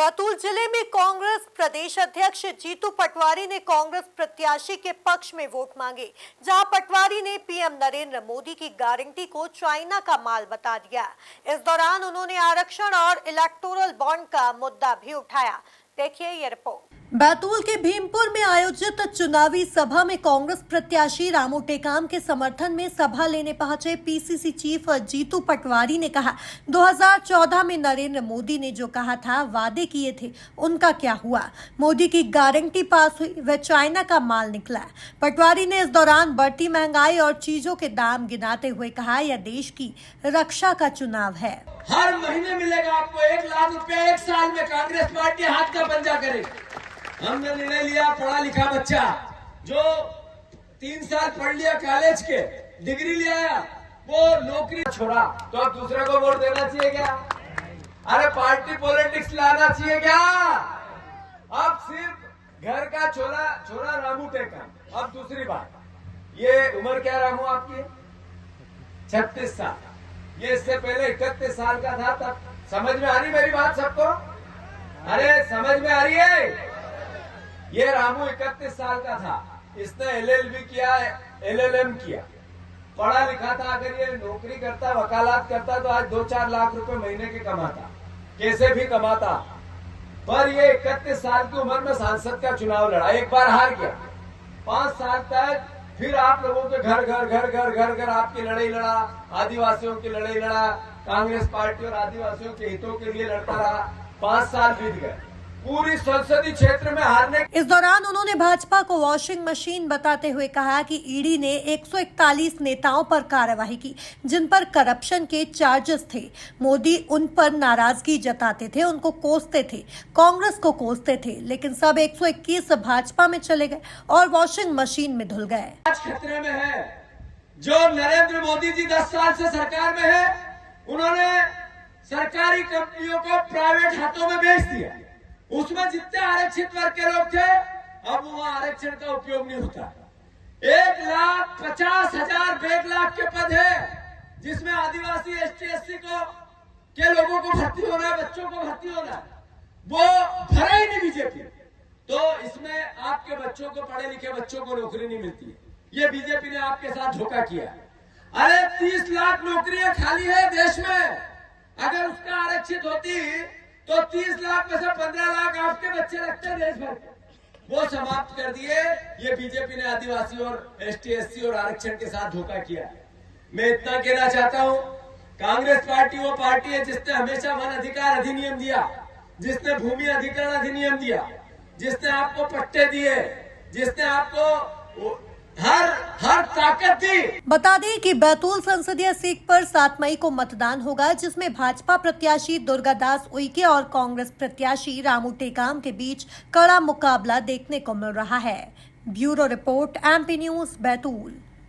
बैतूल जिले में कांग्रेस प्रदेश अध्यक्ष जीतू पटवारी ने कांग्रेस प्रत्याशी के पक्ष में वोट मांगे, जहां पटवारी ने पीएम नरेंद्र मोदी की गारंटी को चाइना का माल बता दिया। इस दौरान उन्होंने आरक्षण और इलेक्टोरल बॉन्ड का मुद्दा भी उठाया। देखिए ये रिपोर्ट। बैतूल के भीमपुर में आयोजित चुनावी सभा में कांग्रेस प्रत्याशी रामू टेकाम के समर्थन में सभा लेने पहुंचे पीसीसी चीफ जीतू पटवारी ने कहा, 2014 में नरेंद्र मोदी ने जो कहा था, वादे किए थे, उनका क्या हुआ? मोदी की गारंटी पास हुई, वह चाइना का माल निकला। पटवारी ने इस दौरान बढ़ती महंगाई और चीजों के दाम गिनाते हुए कहा, यह देश की रक्षा का चुनाव है। हर महीने मिलेगा आपको 1 लाख रुपया 1 साल में। कांग्रेस पार्टी हाथ का पंजा करे। हमने निर्णय लिया, पढ़ा लिखा बच्चा जो 3 साल पढ़ लिया, कॉलेज के डिग्री ले आया, वो नौकरी छोड़ा, तो अब दूसरे को वोट देना चाहिए क्या? अरे पार्टी पॉलिटिक्स लाना चाहिए क्या? अब सिर्फ घर का छोरा रामू टेकाम। अब दूसरी बात, ये उम्र क्या रामू आपकी? 36 साल। ये इससे पहले 31 साल का था। तब समझ में आ रही मेरी बात सबको? अरे समझ में आ रही है? ये रामू 31 साल का था। इसने LLB किया, LLM किया, पढ़ा लिखा था। अगर ये नौकरी करता, वकालत करता, तो आज 2-4 लाख रुपए महीने के कमाता, कैसे भी कमाता। पर ये 31 साल की उम्र में सांसद का चुनाव लड़ा, एक बार हार गया। 5 साल तक फिर आप लोगों के घर आपकी लड़ाई लड़ा, आदिवासियों की लड़ाई लड़ा, कांग्रेस पार्टी और आदिवासियों के हितों के लिए लड़ता रहा। 5 साल बीत गए, पूरी संसदीय क्षेत्र में हारने। इस दौरान उन्होंने भाजपा को वॉशिंग मशीन बताते हुए कहा कि ईडी ने 141 नेताओं पर कार्रवाई की, जिन पर करप्शन के चार्जेस थे। मोदी उन पर नाराजगी जताते थे, उनको कोसते थे, कांग्रेस को कोसते थे, लेकिन सब 121 भाजपा में चले गए और वॉशिंग मशीन में धुल गए। आज खतरे में है जो नरेंद्र मोदी जी 10 साल से सरकार में है। उन्होंने सरकारी कंपनियों को प्राइवेट हाथों में बेच दिया। उसमें जितने आरक्षित वर्ग के लोग थे, अब वहां आरक्षण का उपयोग नहीं होता। 1,50,000 बैकलॉग के पद है, जिसमें आदिवासी ST/SC के लोगों को भर्ती होना है, बच्चों को भर्ती होना है, वो भरा ही नहीं बीजेपी। तो इसमें आपके बच्चों को, पढ़े लिखे बच्चों को नौकरी नहीं मिलती। ये बीजेपी ने आपके साथ धोखा किया। अरे 30 लाख नौकरियां खाली है देश में। अगर उसका आरक्षित होती तो 30 लाख में से 15 लाख आपके बच्चे रखते देश भर के, वो समाप्त कर दिए। ये बीजेपी ने आदिवासी और ST/SC और आरक्षण के साथ धोखा किया। मैं इतना कहना चाहता हूं, कांग्रेस पार्टी वो पार्टी है जिसने हमेशा वन अधिकार अधिनियम दिया, जिसने भूमि अधिग्रहण अधिनियम दिया, जिसने आपको पट्टे दिए, जिसने आपको हर ताकत दी। बता दें कि बैतूल संसदीय सीट पर 7 मई को मतदान होगा, जिसमें भाजपा प्रत्याशी दुर्गादास उइके और कांग्रेस प्रत्याशी रामू टेकाम के बीच कड़ा मुकाबला देखने को मिल रहा है। Bureau report, MP news, Betul.